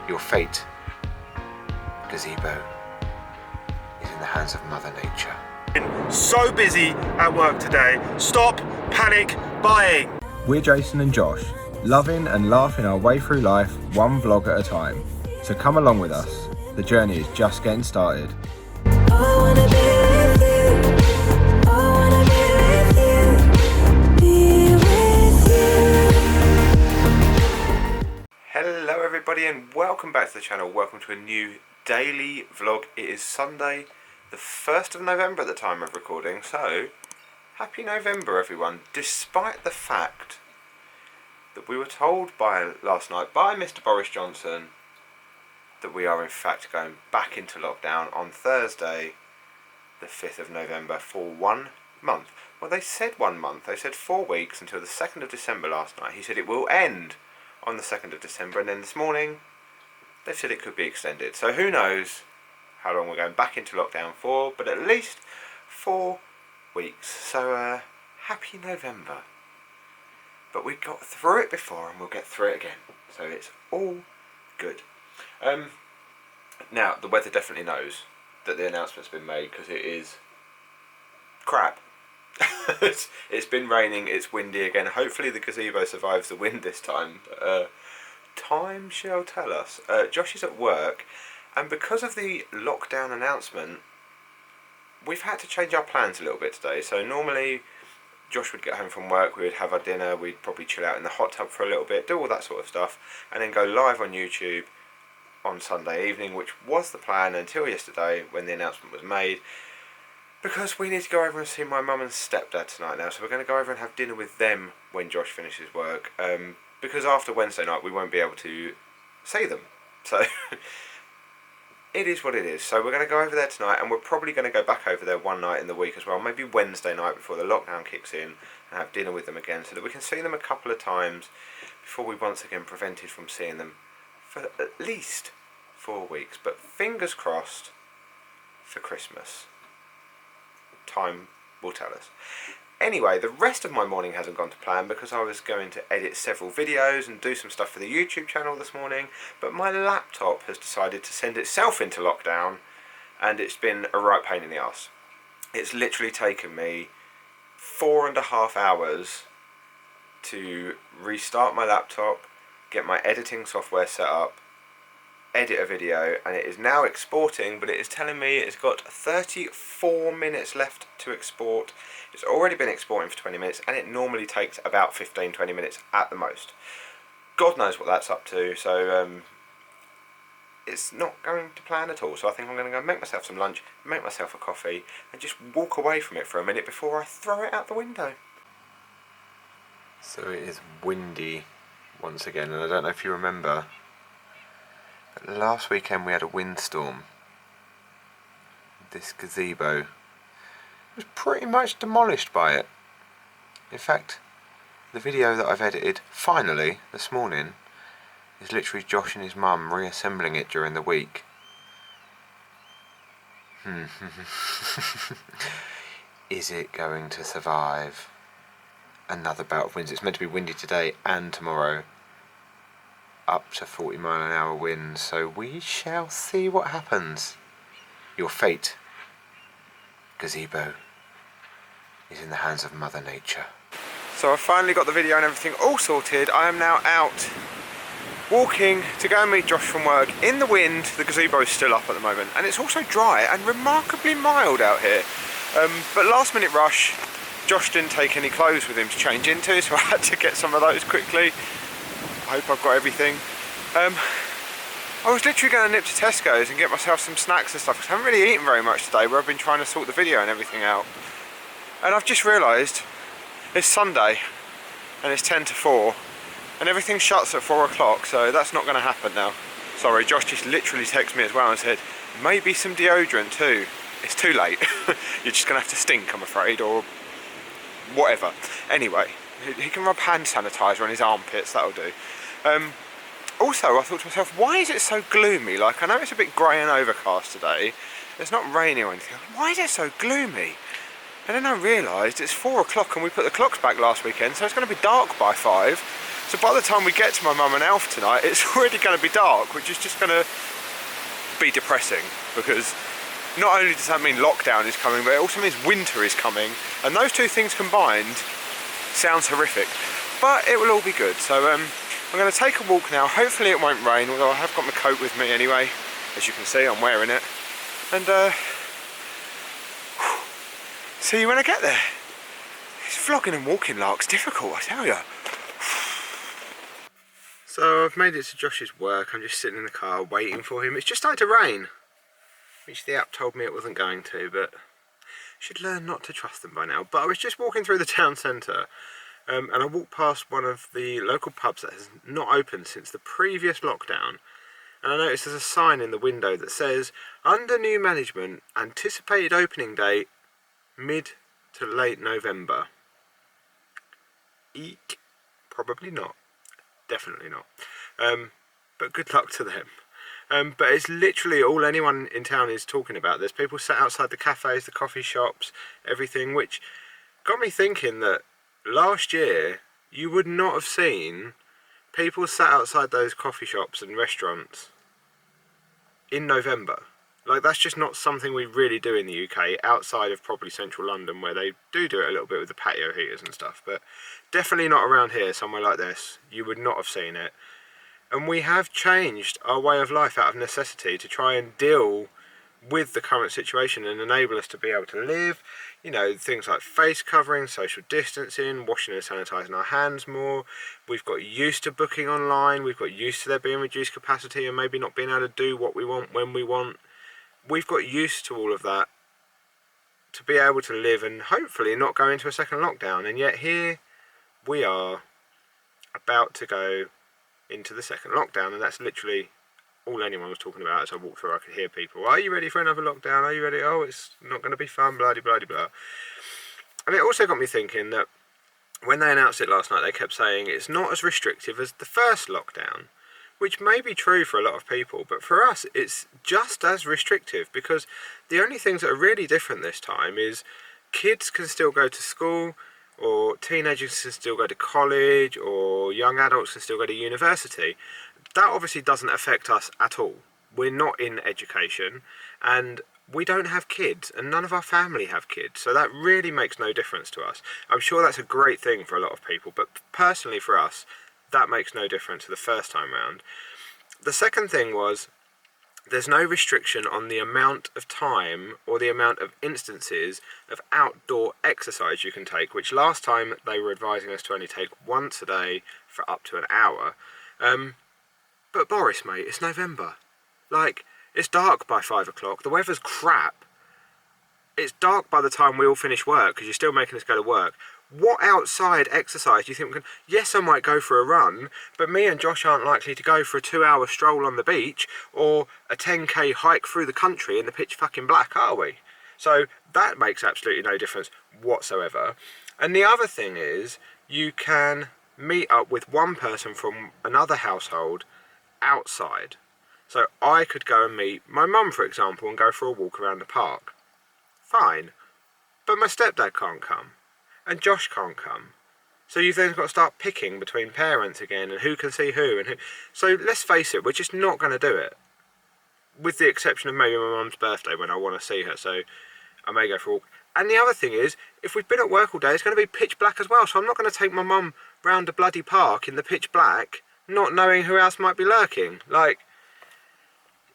Your fate, gazebo, is in the hands of Mother Nature. So busy at work today. Stop panic buying. We're Jason and Josh, loving and laughing our way through life, one vlog at a time. So come along with us. The journey is just getting started. Hello everybody and welcome back to the channel. Welcome to a new daily vlog. It is Sunday, the 1st of November at the time of recording, so happy November everyone, despite the fact that we were told last night by Mr. Boris Johnson that we are in fact going back into lockdown on Thursday the 5th of November for 1 month. Well, they said 1 month, they said 4 weeks until the 2nd of December last night. He said it will end on the 2nd of December, and then this morning they've said it could be extended. So who knows how long we're going back into lockdown for, but at least 4 weeks. So happy November. But we got through it before and we'll get through it again. So it's all good. Now, the weather definitely knows that the announcement's been made because it is crap. It's been raining, it's windy again. Hopefully the gazebo survives the wind this time. Time shall tell us. Josh is at work, and because of the lockdown announcement, we've had to change our plans a little bit today. So normally Josh would get home from work, we would have our dinner, we'd probably chill out in the hot tub for a little bit, do all that sort of stuff, and then go live on YouTube on Sunday evening, which was the plan until yesterday when the announcement was made, because we need to go over and see my mum and stepdad tonight now. So we're going to go over and have dinner with them when Josh finishes work, because after Wednesday night we won't be able to see them. So it is what it is. So we're going to go over there tonight, and we're probably going to go back over there one night in the week as well, maybe Wednesday night before the lockdown kicks in, and have dinner with them again so that we can see them a couple of times before we once again prevented from seeing them for at least 4 weeks. But fingers crossed for Christmas. Time will tell us. Anyway, the rest of my morning hasn't gone to plan because I was going to edit several videos and do some stuff for the YouTube channel this morning, but my laptop has decided to send itself into lockdown, and it's been a right pain in the arse. It's literally taken me 4.5 hours to restart my laptop, get my editing software set up, edit a video, and it is now exporting, but it is telling me it's got 34 minutes left to export. It's already been exporting for 20 minutes, and it normally takes about 15-20 minutes at the most. God knows what that's up to, so it's not going to plan at all. So I think I'm going to go make myself some lunch, make myself a coffee, and just walk away from it for a minute before I throw it out the window. So it is windy once again, and I don't know if you remember, but last weekend we had a windstorm. This gazebo was pretty much demolished by it. In fact, the video that I've edited finally this morning is literally Josh and his mum reassembling it during the week. Is it going to survive another bout of winds? It's meant to be windy today and tomorrow, up to 40-mile-an-hour winds, so we shall see what happens. Your fate, gazebo, is in the hands of Mother Nature. So I finally got the video and everything all sorted. I am now out walking to go and meet Josh from work in the wind. The gazebo is still up at the moment, and it's also dry and remarkably mild out here. But last minute rush, Josh didn't take any clothes with him to change into, so I had to get some of those quickly. I hope I've got everything. I was literally going to nip to Tesco's and get myself some snacks and stuff, because I haven't really eaten very much today, where I've been trying to sort the video and everything out. And I've just realised it's Sunday and it's 10 to 4 and everything shuts at 4 o'clock, so that's not going to happen now. Sorry, Josh just literally texted me as well and said maybe some deodorant too. It's too late. You're just going to have to stink, I'm afraid, or whatever. Anyway, he can rub hand sanitizer on his armpits, that'll do. Also, I thought to myself, why is it so gloomy? Like, I know it's a bit grey and overcast today. It's not raining or anything. Why is it so gloomy? And then I realised it's 4 o'clock and we put the clocks back last weekend, so it's going to be dark by 5. So by the time we get to my mum and Alf tonight, it's already going to be dark, which is just going to be depressing, because not only does that mean lockdown is coming, but it also means winter is coming, and those two things combined sounds horrific, but it will all be good. So I'm going to take a walk now. Hopefully it won't rain, although I have got my coat with me anyway. As you can see, I'm wearing it, and see you when I get there. It's vlogging and walking lark's difficult, I tell you. So I've made it to Josh's work. I'm just sitting in the car waiting for him. It's just started to rain, which the app told me it wasn't going to, but should learn not to trust them by now. But I was just walking through the town centre, and I walked past one of the local pubs that has not opened since the previous lockdown, and I noticed there's a sign in the window that says, under new management, anticipated opening date mid to late November. Eek. Probably not. Definitely not. But good luck to them. But it's literally all anyone in town is talking about. There's people sat outside the cafes, the coffee shops, everything, which got me thinking that last year you would not have seen people sat outside those coffee shops and restaurants in November. Like, that's just not something we really do in the UK, outside of probably central London, where they do it a little bit with the patio heaters and stuff, but definitely not around here, somewhere like this. You would not have seen it. And we have changed our way of life out of necessity to try and deal with the current situation and enable us to be able to live. You know, things like face covering, social distancing, washing and sanitising our hands more. We've got used to booking online. We've got used to there being reduced capacity and maybe not being able to do what we want when we want. We've got used to all of that to be able to live and hopefully not go into a second lockdown. And yet here we are about to go into the second lockdown, and that's literally all anyone was talking about as I walked through. I could hear people, are you ready for another lockdown? Are you ready? Oh, it's not going to be fun, blah, blah, blah, blah. And it also got me thinking that when they announced it last night, they kept saying it's not as restrictive as the first lockdown, which may be true for a lot of people, but for us it's just as restrictive, because the only things that are really different this time is kids can still go to school, or teenagers can still go to college, or young adults can still go to university. That obviously doesn't affect us at all. We're not in education, and we don't have kids, and none of our family have kids, so that really makes no difference to us. I'm sure that's a great thing for a lot of people, but personally for us, that makes no difference to the first time round. The second thing was, there's no restriction on the amount of time or the amount of instances of outdoor exercise you can take, which last time they were advising us to only take once a day for up to an hour. But Boris, mate, it's November. Like, it's dark by 5 o'clock, the weather's crap. It's dark by the time we all finish work, because you're still making us go to work. What outside exercise do you think we can... Yes, I might go for a run, but me and Josh aren't likely to go for a 2-hour stroll on the beach or a 10k hike through the country in the pitch fucking black, are we? So that makes absolutely no difference whatsoever. And the other thing is, you can meet up with one person from another household outside. So I could go and meet my mum, for example, and go for a walk around the park. Fine. But my stepdad can't come. And Josh can't come. So you've then got to start picking between parents again, and who can see who, and who. So let's face it, we're just not going to do it. With the exception of maybe my mum's birthday, when I want to see her, so I may go for a walk. And the other thing is, if we've been at work all day, it's going to be pitch black as well, so I'm not going to take my mum round a bloody park in the pitch black, not knowing who else might be lurking. Like,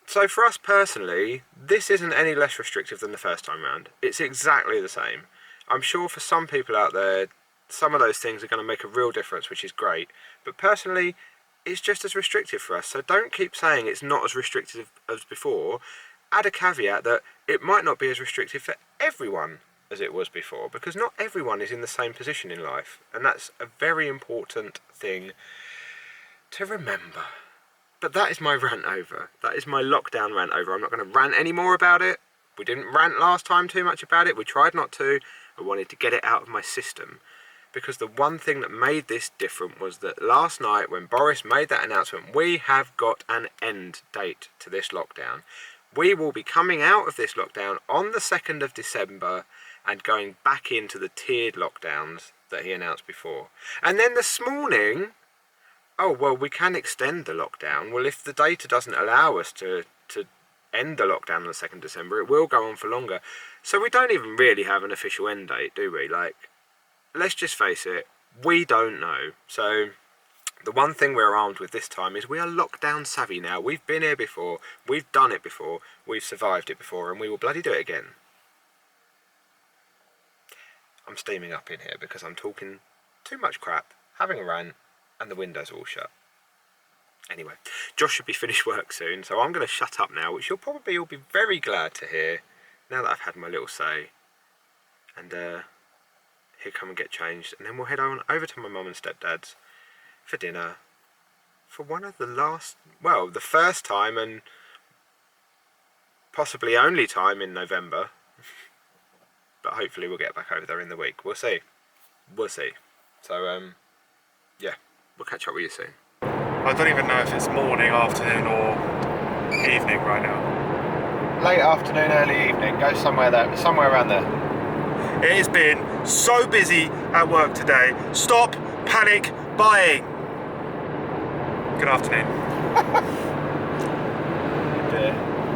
so for us personally, this isn't any less restrictive than the first time round. It's exactly the same. I'm sure for some people out there, some of those things are going to make a real difference, which is great. But personally, it's just as restrictive for us. So don't keep saying it's not as restrictive as before. Add a caveat that it might not be as restrictive for everyone as it was before, because not everyone is in the same position in life. And that's a very important thing to remember. But that is my rant over. That is my lockdown rant over. I'm not going to rant any more about it. We didn't rant last time too much about it. We tried not to. I wanted to get it out of my system, because the one thing that made this different was that last night when Boris made that announcement, we have got an end date to this lockdown. We will be coming out of this lockdown on the 2nd of December and going back into the tiered lockdowns that he announced before. And then this morning, oh, well, we can extend the lockdown. Well, if the data doesn't allow us to end the lockdown on the 2nd December, it will go on for longer. So we don't even really have an official end date, do we? Like, let's just face it, we don't know. So the one thing we're armed with this time is we are lockdown savvy now. We've been here before, we've done it before, we've survived it before, and we will bloody do it again. I'm steaming up in here because I'm talking too much crap, having a rant, and the windows are all shut. Anyway, Josh should be finished work soon, so I'm going to shut up now, which you'll probably all be very glad to hear now that I've had my little say. And he'll come and get changed, and then we'll head on over to my mum and stepdad's for dinner for one of the last, well, the first time and possibly only time in November. But hopefully we'll get back over there in the week. We'll see. We'll see. So, yeah, we'll catch up with you soon. I don't even know if it's morning, afternoon or evening right now. Late afternoon, early evening. Go somewhere around there. It has been so busy at work today. Stop panic buying. Good afternoon.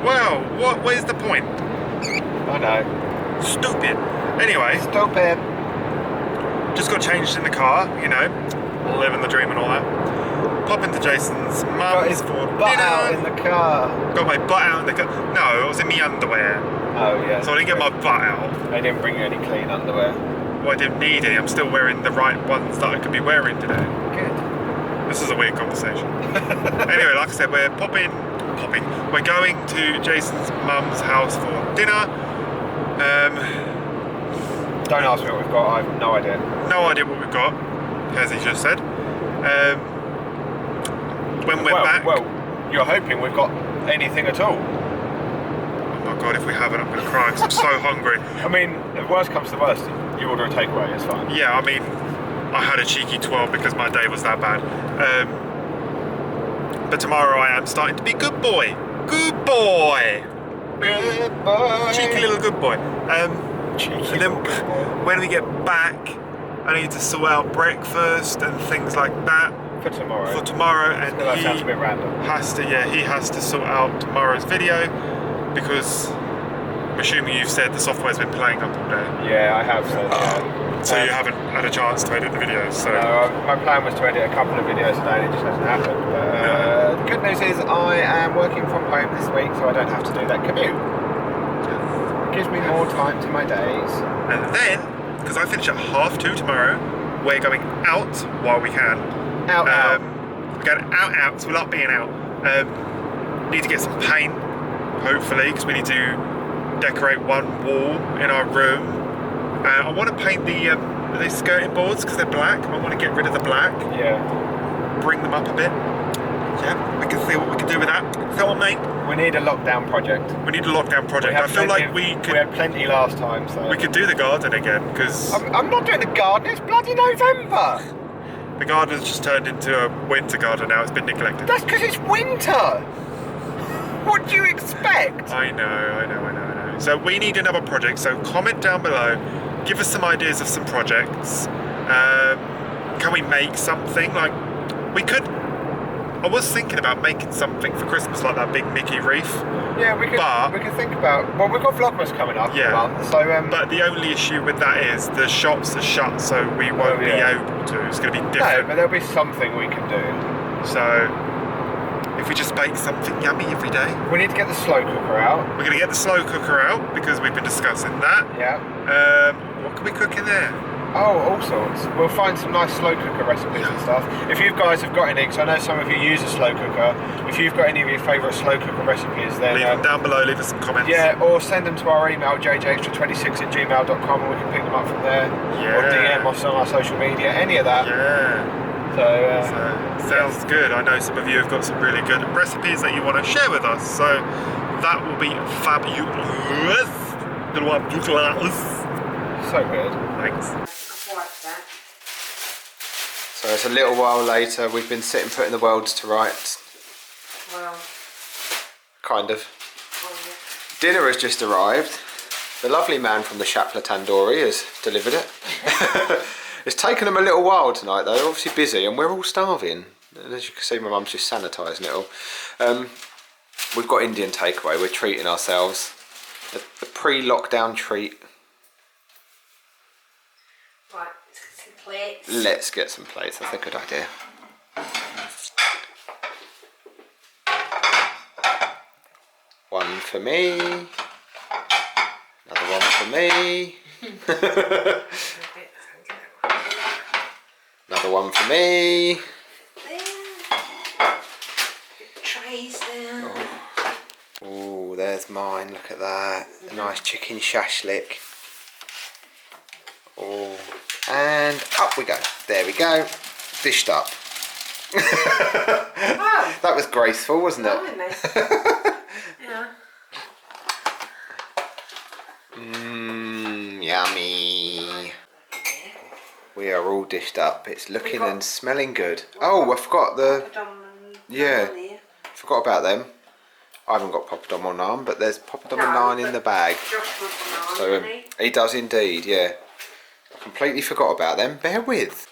Well, what is the point? I know. Stupid. Anyway. Stupid. Just got changed in the car, you know, living the dream and all that. Pop into Jason's mum's for butt dinner. out in the car. Got my butt out in the car. No, I was in my underwear. Oh yeah. So I didn't get my butt out. They didn't bring you any clean underwear. Well, I didn't need any. I'm still wearing the right ones that I could be wearing today. Good. This is a weird conversation. Anyway, like I said, we're popping. We're going to Jason's mum's house for dinner. Don't ask me what we've got. I have no idea. No idea what we've got, as he just said. When we're back. Well, you're hoping we've got anything at all. Oh my god, if we haven't, I'm going to cry because I'm so hungry. I mean, if worst comes to worst, you order a takeaway, it's fine. Yeah, I mean, I had a cheeky 12 because my day was that bad. But tomorrow I am starting to be good boy. Good boy! Good boy. Cheeky little good boy. Cheeky and then when we get back, I need to sort out breakfast and things like that. For tomorrow. And that sounds a bit random. He has to sort out tomorrow's video because I'm assuming you've said the software's been playing up all day. Yeah, I have said that. So you haven't had a chance to edit the videos. So no, my plan was to edit a couple of videos today and it just hasn't happened. But the good news is I am working from home this week, so I don't have to do that commute. It gives me more time to my days. And then, because I finish at 2:30 tomorrow, we're going out while we can. Out. We're going out, so we'll not being out. Need to get some paint, hopefully, because we need to decorate one wall in our room. I want to paint the skirting boards because they're black. I want to get rid of the black. Yeah. Bring them up a bit. Yeah, we can see what we can do with that. Feel what I mean? We need a lockdown project. We need a lockdown project. I feel like we had plenty last time, so we could do the garden again because I'm not doing the garden. It's bloody November. the garden's just turned into a winter garden now. It's been neglected. That's because it's winter. What do you expect? I know. So we need another project. So comment down below. Give us some ideas of some projects. Can we make something? Like we could. I was thinking about making something for Christmas, like that big Mickey wreath. Yeah, we could think about. Well, we've got Vlogmas coming up in a month, so. But the only issue with that is the shops are shut, so we won't be able to. It's going to be different. No, but there'll be something we can do. So if we just bake something yummy every day. We need to get the slow cooker out. We're going to get the slow cooker out because we've been discussing that. Yeah. What can we cook in there? Oh, all sorts. We'll find some nice slow cooker recipes and stuff. If you guys have got any, because I know some of you use a slow cooker, if you've got any of your favourite slow cooker recipes, then leave them down below, leave us some comments. Yeah, or send them to our email, jjextra26@gmail.com, and we can pick them up from there. Yeah. Or DM us on our social media, any of that. Yeah. So, sounds good. I know some of you have got some really good recipes that you want to share with us, so that will be fabulous. So good. Thanks. So it's a little while later. We've been sitting putting the worlds to rights. Well, kind of. well, yeah. Dinner has just arrived. The lovely man from the Chapla Tandoori has delivered it. It's taken them a little while tonight though. They're obviously busy and we're all starving. As you can see, my mum's just sanitising it all. We've got Indian takeaway. We're treating ourselves. A pre-lockdown treat. Right, some plates. Let's get some plates. That's a good idea. One for me. Another one for me. Another one for me. Trays there. Oh, there's mine. Look at that. A nice chicken shashlik. Oh, and up we go. There we go. Dished up. Oh, That was graceful, wasn't it? blimey. Yeah. Mmm, yummy. We are all dished up. It's looking and smelling good. Oh, I forgot the... Yeah. Forgot about them. I haven't got poppadom on naan, but there's poppadom and naan in the bag. Josh wants a naan, So doesn't he? he does indeed, yeah. I completely forgot about them. Bear with.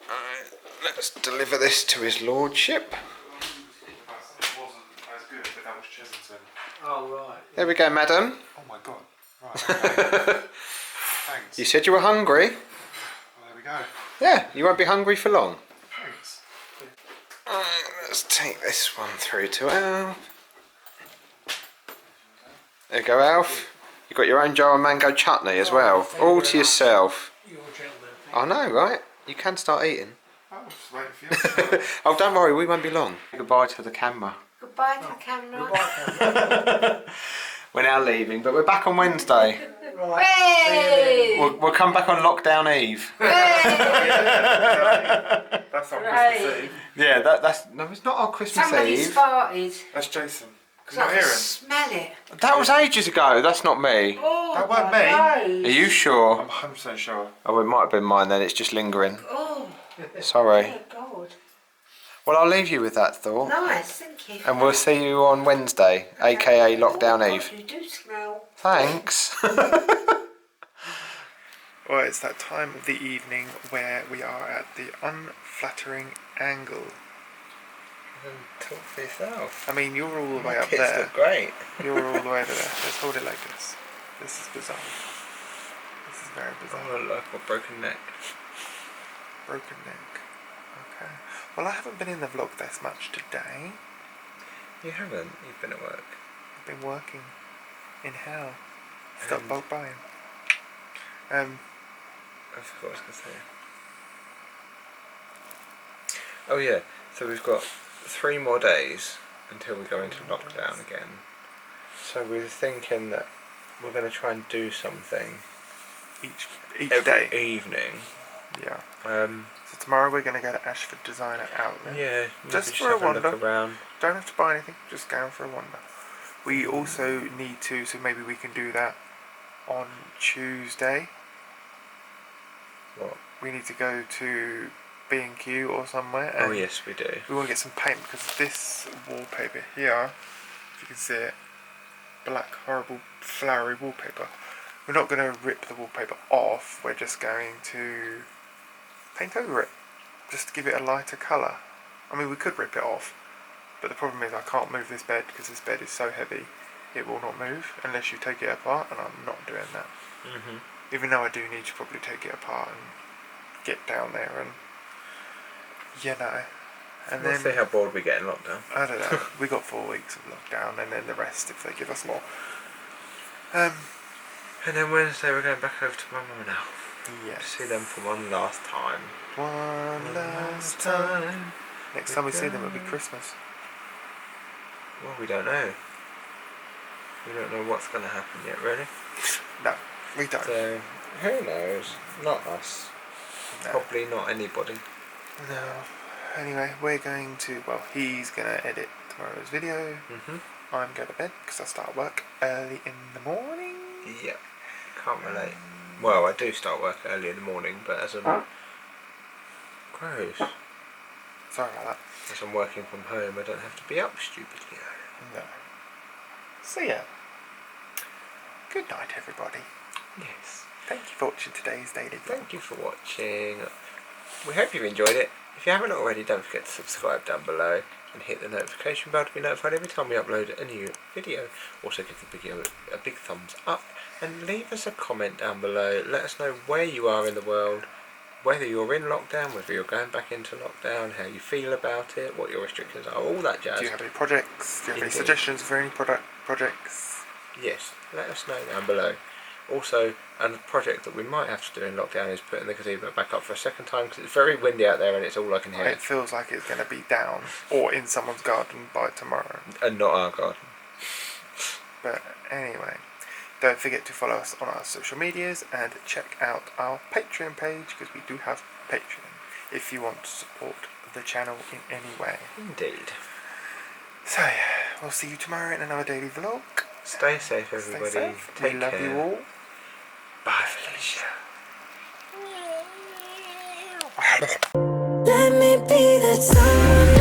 Alright, let's deliver this to his lordship. It wasn't as good, but that was Chesington. Oh, right. There we go, madam. Oh my god. Right, okay. Thanks. You said you were hungry. Well, there we go. Yeah, you won't be hungry for long. Thanks. Alright, let's take this one through to Alf. There you go, Alf. You got your own jar of mango chutney as well. All to yourself. You're a gentleman. I know, right? You can start eating. I was just waiting for you. Oh, don't worry, we won't be long. Goodbye to the camera. Goodbye to the camera. We're now leaving, but we're back on Wednesday. Hey! We'll come back on lockdown eve. That's on Right. Christmas Eve. Yeah, that's no, it's not our Christmas Somebody's Eve. farted. That's Jason. Because I you're can hearing. smell it. That was ages ago. That's not me. Oh, That weren't my me. nose. Are you sure? I'm 100% sure. Oh, it might have been mine then. It's just lingering. Oh, Sorry. oh God. Well, I'll leave you with that thought, Nice, thank you. and we'll see you on Wednesday, aka Lockdown Oh, Eve. God, you do smell. Thanks. Well, it's that time of the evening where we are at the unflattering angle. Talk for yourself. I mean, you're all the way up Kids there. look great. You're all the way over there. Let's hold it like this. This is bizarre. This is very bizarre. Oh, look, a broken neck. Broken neck. Okay. Well, I haven't been in the vlog this much today. You haven't. You've been at work. I've been working in hell. Stop And- bulk buying. I forgot what I was going to say. Oh yeah, so we've got 3 more days until we go into lockdown again. So we're thinking that we're going to try and do something Each every day. evening. Yeah. Um, So tomorrow we're going to go to Ashford Designer Outlet. yeah, Just maybe for a have wander. look around. Don't have to buy anything, just going for a wander. We also need to, so maybe we can do that on Tuesday. What? We need to go to B&Q or somewhere. Oh and yes, we do. we want to get some paint because this wallpaper here, if you can see it, black, horrible, flowery wallpaper. We're not going to rip the wallpaper off, we're just going to paint over it, just to give it a lighter colour. I mean, we could rip it off, but the problem is I can't move this bed because this bed is so heavy, it will not move unless you take it apart, and I'm not doing that. Mhm. Even though I do need to probably take it apart and get down there and, you know. And We'll then, see how bored we get in lockdown. I don't know, we got 4 weeks of lockdown and then the rest if they give us more. Um, And then Wednesday we're going back over to my mum and Al. yes. See them for one last time. One last time. Next time we see them it'll be Christmas. Well, we don't know. We don't know what's going to happen yet, really. No, we don't. So, who knows? Not us. No. Probably not anybody. No. Anyway, we're going to, well, he's going to edit tomorrow's video. Mhm. I'm going to bed because I start work early in the morning. Yep. Can't relate. Well, I do start work early in the morning, but as I'm gross. Sorry about that. As I'm working from home, I don't have to be up stupidly early. No. So yeah. Good night, everybody. Yes. Thank you for watching today's daily vlog. Thank you for watching. We hope you've enjoyed it. If you haven't already, don't forget to subscribe down below and hit the notification bell to be notified every time we upload a new video. Also give the video a big thumbs up and leave us a comment down below. Let us know where you are in the world, whether you're in lockdown, whether you're going back into lockdown, how you feel about it, what your restrictions are, all that jazz. Do you have any projects? Do you have any Indeed. suggestions for any projects? Yes, let us know down below. Also, a project that we might have to do in lockdown is putting the gazebo back up for a second time because it's very windy out there and it's all I can hear. It feels like it's going to be down or in someone's garden by tomorrow. And not our garden. But anyway, don't forget to follow us on our social medias and check out our Patreon page because we do have Patreon if you want to support the channel in any way. Indeed. So yeah, we'll see you tomorrow in another daily vlog. Stay safe, everybody. Stay safe. Take We love care. you all. Bye, Felicia. Let me be the time.